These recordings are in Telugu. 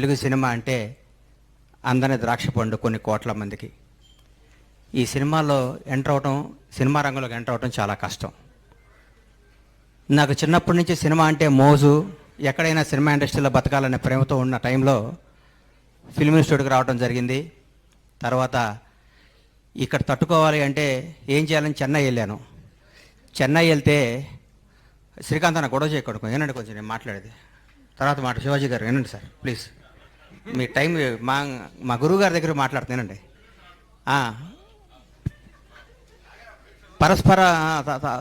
తెలుగు సినిమా అంటే అందని ద్రాక్ష పండు కొన్ని కోట్ల మందికి. ఈ సినిమాలో ఎంటర్ అవటం, సినిమా రంగంలోకి ఎంటర్ అవటం చాలా కష్టం. నాకు చిన్నప్పటి నుంచి సినిమా అంటే మోజు, ఎక్కడైనా సినిమా ఇండస్ట్రీలో బతకాలనే ప్రేమతో ఉన్న టైంలో ఫిల్మ్ ఇన్స్టిట్యూట్కి రావడం జరిగింది. తర్వాత ఇక్కడ తట్టుకోవాలి అంటే ఏం చేయాలని చెన్నై వెళ్ళాను. చెన్నై వెళ్తే శ్రీకాంత్ అన్న గొడవ చేయకూడదు, ఏనండి కొంచెం నేను మాట్లాడేది తర్వాత శివాజీ గారు ఏనండి సార్ ప్లీజ్, మీ టైం మా గురువు గారి దగ్గర మాట్లాడుతున్నానండి. పరస్పర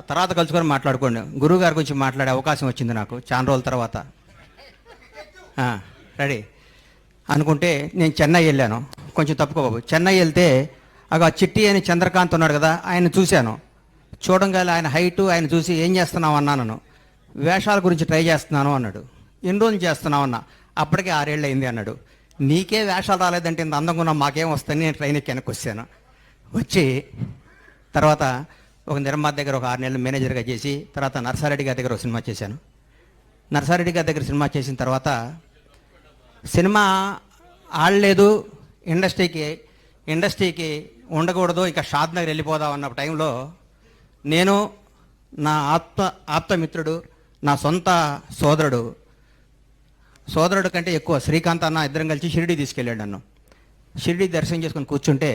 తర్వాత కలుసుకొని మాట్లాడుకోండి. గురువు గారి గురించి మాట్లాడే అవకాశం వచ్చింది నాకు చాలా రోజుల తర్వాత. రెడీ అనుకుంటే నేను చెన్నై వెళ్ళాను. కొంచెం తప్పుకోబాబు. చెన్నై వెళ్తే ఆ చిట్టి అని చంద్రకాంత్ ఉన్నాడు కదా, ఆయన చూశాను. చూడంగానే ఆయన హైటు ఆయన చూసి ఏం చేస్తున్నావు అన్నాను. వేషాల గురించి ట్రై చేస్తున్నాను అన్నాడు. ఎన్ని రోజులు చేస్తున్నావు అన్నా. అప్పటికే 6 ఏళ్ళు అయింది అన్నాడు. నీకే వేషాలు రాలేదంటే ఇంత అందంగా ఉన్నా మాకేం వస్తాయని నేను ట్రైన్ ఎక్కి వెనక్కి వచ్చాను. వచ్చి తర్వాత ఒక నిర్మాత దగ్గర ఒక 6 నెలలు మేనేజర్గా చేసి తర్వాత నర్సారెడ్డి గారి దగ్గర ఒక సినిమా చేశాను. నర్సారెడ్డి గారి దగ్గర సినిమా చేసిన తర్వాత సినిమా ఆడలేదు, ఇండస్ట్రీకి ఉండకూడదు, ఇక షాద్ నగర్ వెళ్ళిపోదాం అన్న టైంలో నేను నా ఆప్తమిత్రుడు, నా సొంత సోదరుడు కంటే ఎక్కువ శ్రీకాంత్ అన్న ఇద్దరం కలిసి షిరిడి తీసుకెళ్ళాడు నన్ను. షిరిడి దర్శనం చేసుకొని కూర్చుంటే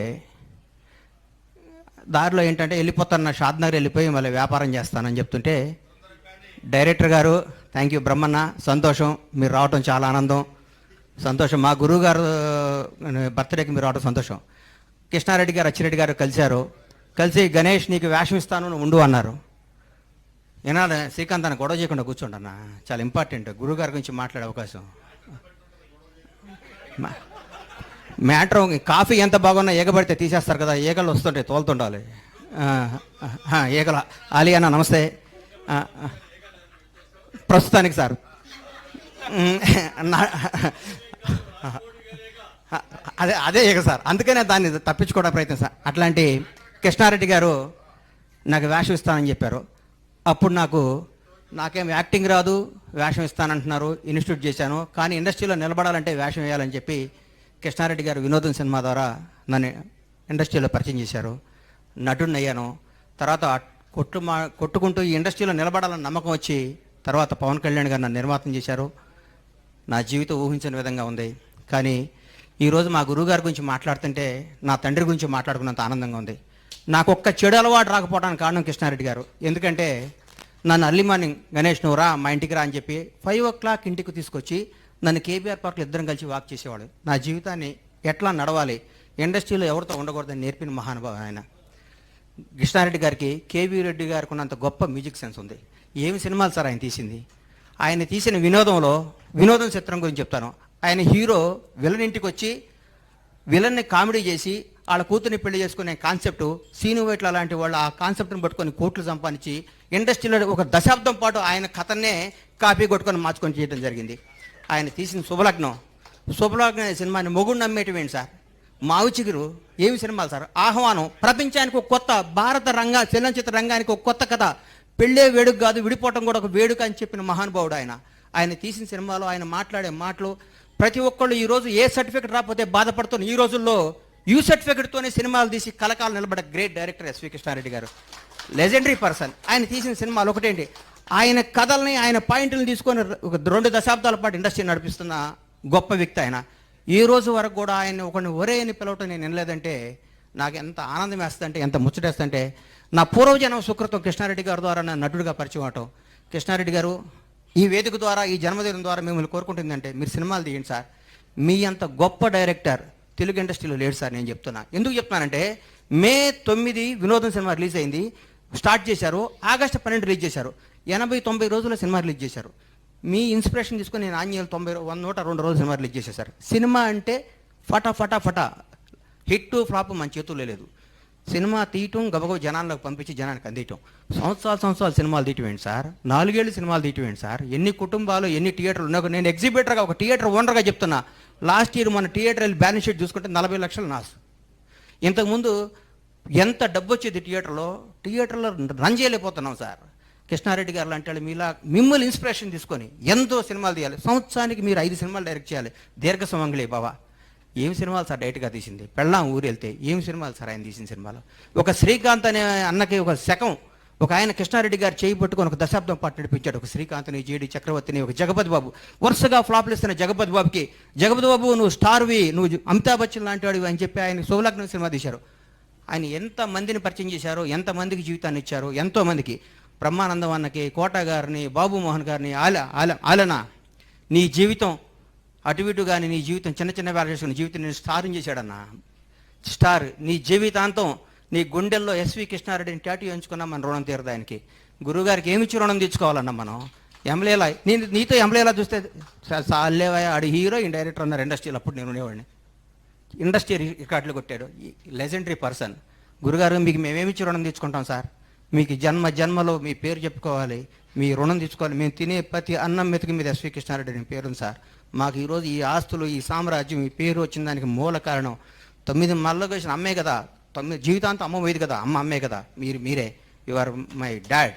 దారిలో ఏంటంటే వెళ్ళిపోతాను, షాద్ నగర్ వెళ్ళిపోయి మళ్ళీ వ్యాపారం చేస్తానని చెప్తుంటే డైరెక్టర్ గారు థ్యాంక్ యూ బ్రహ్మన్న, సంతోషం మీరు రావటం చాలా ఆనందం, సంతోషం. మా గురువు గారు బర్త్డేకి మీరు రావడం సంతోషం. కృష్ణారెడ్డి గారు అచ్చిరెడ్డి గారు కలిసి గణేష్ నీకు వేషం ఇస్తాను నువ్వు ఉండు అన్నారు. ఏనాడు శ్రీకాంత్ అన్న గొడవ చేయకుండా కూర్చోండి అన్న, చాలా ఇంపార్టెంట్ గురువుగారి గురించి మాట్లాడే అవకాశం. మ్యాటర్ కాఫీ ఎంత బాగున్నా ఏగబడితే తీసేస్తారు కదా, ఏగలు వస్తుంటాయి తోలుతుండాలి. ఏగల ఆలీ అన్న నమస్తే. ప్రస్తుతానికి సార్ అదే ఏగ సార్, అందుకనే దాన్ని తప్పించుకోవడం ప్రయత్నం సార్. అట్లాంటి కృష్ణారెడ్డి గారు నాకు వేషం ఇస్తానని చెప్పారు. అప్పుడు నాకేం యాక్టింగ్ రాదు, వేషం ఇస్తానంటున్నారు, ఇన్స్టిట్యూట్ చేశాను, కానీ ఇండస్ట్రీలో నిలబడాలంటే వేషం వేయాలని చెప్పి కృష్ణారెడ్డి గారు వినోదం సినిమా ద్వారా నన్ను ఇండస్ట్రీలో పరిచయం చేశారు. నటుడిని అయ్యాను. తర్వాత కొట్టుకుంటూ ఈ ఇండస్ట్రీలో నిలబడాలని నమ్మకం వచ్చి తర్వాత పవన్ కళ్యాణ్ గారు నన్ను నిర్మాతం చేశారు. నా జీవితం ఊహించిన విధంగా ఉంది. కానీ ఈరోజు మా గురువుగారి గురించి మాట్లాడుతుంటే నా తండ్రి గురించి మాట్లాడుకున్నంత ఆనందంగా ఉంది. నాకు ఒక్క చెడు అలవాటు రాకపోవడానికి కారణం కృష్ణారెడ్డి గారు. ఎందుకంటే నన్ను అర్లీ మార్నింగ్ గణేష్ నువ్వు రా మా ఇంటికి రా అని చెప్పి 5 o'clock ఇంటికి తీసుకొచ్చి నన్ను కేబీఆర్ పార్క్లో ఇద్దరం కలిసి వాక్ చేసేవాడు. నా జీవితాన్ని ఎట్లా నడవాలి, ఇండస్ట్రీలో ఎవరితో ఉండకూడదని నేర్పిన మహానుభావం ఆయన. కృష్ణారెడ్డి గారికి కేవీ రెడ్డి గారికి ఉన్నంత గొప్ప మ్యూజిక్ సెన్స్ ఉంది. ఏమి సినిమాలు సార్ ఆయన తీసింది. ఆయన తీసిన వినోదం చిత్రం గురించి చెప్తాను. ఆయన హీరో విలన్ ఇంటికి వచ్చి విలన్ని కామెడీ చేసి వాళ్ళ కూతుర్ని పెళ్లి చేసుకునే కాన్సెప్టు సీను వైట్ల లాంటి వాళ్ళు ఆ కాన్సెప్ట్ని పట్టుకొని కోట్లు సంపాదించి ఇండస్ట్రీలో ఒక దశాబ్దం పాటు ఆయన కథనే కాపీ కొట్టుకొని మార్చుకొని చేయడం జరిగింది. ఆయన తీసిన శుభలగ్నం అనే సినిమాని మొగుడు నమ్మేటివేంటి సార్. మావి చిగురు ఏమి సినిమాలు సార్. ఆహ్వానం ప్రపంచానికి ఒక కొత్త భారత చలనచిత్ర రంగానికి ఒక కొత్త కథ. పెళ్ళే వేడుక కాదు, విడిపోవటం కూడా ఒక వేడుక అని చెప్పిన మహానుభావుడు ఆయన. ఆయన తీసిన సినిమాలో ఆయన మాట్లాడే మాటలు ప్రతి ఒక్కళ్ళు ఈరోజు ఏ సర్టిఫికెట్ రాకపోతే బాధపడుతున్న ఈ రోజుల్లో యూ సర్టిఫికెట్తోనే సినిమాలు తీసి కలకాలం నిలబడే గ్రేట్ డైరెక్టర్ ఎస్వి కృష్ణారెడ్డి గారు, లెజెండరీ పర్సన్. ఆయన తీసిన సినిమాలు ఒకటేంటి, ఆయన కథల్ని ఆయన పాయింట్లను తీసుకొని ఒక 2 దశాబ్దాల పాటు ఇండస్ట్రీ నడిపిస్తున్న గొప్ప వ్యక్తి ఆయన. ఈ రోజు వరకు కూడా ఆయన ఒకరిని ఒరే అని పిలవటం నేను వినలేదంటే నాకు ఎంత ఆనందం వేస్తుందంటే, ఎంత ముచ్చటేస్తుందంటే, నా పూర్వజన్మ సుకృతం కృష్ణారెడ్డి గారి ద్వారా నా నటుడిగా పరిచయం అవటం. కృష్ణారెడ్డి గారు ఈ వేదిక ద్వారా ఈ జన్మదినం ద్వారా మిమ్మల్ని కోరుకుంటుందంటే మీరు సినిమాలు తీయండి సార్. మీ అంత గొప్ప డైరెక్టర్ తెలుగు ఇండస్ట్రీలో లేడు సార్. నేను చెప్తున్నా, ఎందుకు చెప్తున్నానంటే May 9 వినోదం సినిమా రిలీజ్ అయింది, స్టార్ట్ చేశారు. August 12 రిలీజ్ చేశారు. 80-90 రోజుల్లో సినిమా రిలీజ్ చేశారు. మీ ఇన్స్పిరేషన్ తీసుకొని నేను ఆంజనేయులు 102 రోజులు సినిమా రిలీజ్ చేసేసారు. సినిమా అంటే ఫటా హిట్ టు ఫ్లాప్ మన చేతుల్లో లేదు. సినిమా తీయటం, గబగబ జనాల్లోకి పంపించి జనానికి అందియటం. సంవత్సరాలు సినిమాలు తీయటం సార్, 4 ఏళ్ళు సినిమాలు తీయటం సార్. ఎన్ని కుటుంబాలు ఎన్ని థియేటర్లు ఉన్నాయి. నేను ఎగ్జిబిటర్గా ఒక థియేటర్ ఓనర్గా చెప్తున్నా. లాస్ట్ ఇయర్ మన థియేటర్ బ్యాలెన్స్ షీట్ చూసుకుంటే 40 లక్షలు నాసు. ఇంతకుముందు ఎంత డబ్బు వచ్చేది థియేటర్లో రన్ చేయలేకపోతున్నాం సార్. కృష్ణారెడ్డి గారు లాంటి వాళ్ళు మీలా మిమ్మల్ని ఇన్స్పిరేషన్ తీసుకొని ఎంతో సినిమాలు తీయాలి. సంవత్సరానికి మీరు 5 సినిమాలు డైరెక్ట్ చేయాలి. దీర్ఘ సుమంగళి బాబా ఏం సినిమాలు సార్ డైరెక్ట్గా తీసింది? పెళ్ళాం ఊరు వెళ్తే ఏం సినిమాలు సార్ ఆయన తీసిన సినిమాలు? ఒక శ్రీకాంత్ అనే అన్నకి ఒక శకం, ఒక ఆయన కృష్ణారెడ్డి గారు చేయి పట్టుకొని ఒక దశాబ్దం పాటు నడిపించాడు. ఒక శ్రీకాంత్ని, జేడి చక్రవర్తిని, ఒక జగపతి బాబు, వరుసగా ఫ్లాప్లు ఇస్తున్న జగపతి బాబుకి, జగపతి బాబు నువ్వు స్టార్వి, నువ్వు అమితాబ్ బచ్చన్ లాంటి వాడివి అని చెప్పి ఆయన శుభలగ్నం సినిమా తీశారు. ఆయన ఎంతమందిని పరిచయం చేశారో, ఎంతమందికి జీవితాన్ని ఇచ్చారో, ఎంతోమందికి. బ్రహ్మానందం అన్నకి, కోట గారిని, బాబు మోహన్ గారిని, ఆలనా నీ జీవితం అటు ఇటు కానీ నీ జీవితం చిన్న చిన్న వేల చేసుకుని జీవితం నేను స్టార్ని చేశాడన్నా. స్టార్ నీ జీవితాంతం నీ గుండెల్లో ఎస్వి కృష్ణారెడ్డిని టాటూ ఎంచుకున్నా మన రుణం తీరదు ఆయనకి. గురువుగారికి ఏమిచ్చి రుణం తెచ్చుకోవాలన్నా మనం? ఎంలేలా నీతో ఎంలేలా చూస్తే సాలేవా ఆడు హీరో డైరెక్టర్ అన్నారు ఇండస్ట్రీలో. అప్పుడు నేను ఉండేవాడిని. ఇండస్ట్రీ రికార్డులు కొట్టాడు, లెజెండరీ పర్సన్. గురుగారు మీకు మేమేమిచ్చి రుణం తెచ్చుకుంటాం సార్? మీకు జన్మలో మీ పేరు చెప్పుకోవాలి, మీ రుణం తెచ్చుకోవాలి. మేము తినే ప్రతి అన్నం మెతుకు మీద ఎస్వి కృష్ణారెడ్డి అని పేరుంది సార్. మాకు ఈరోజు ఈ ఆస్తులు, ఈ సామ్రాజ్యం, ఈ పేరు వచ్చిన దానికి మూల కారణం 9 మళ్ళీ వచ్చిన అమ్మే కదా. 9 జీవితాంతం అమ్మ పోయేది కదా, అమ్మే కదా. మీరే యు ఆర్ మై డాడ్.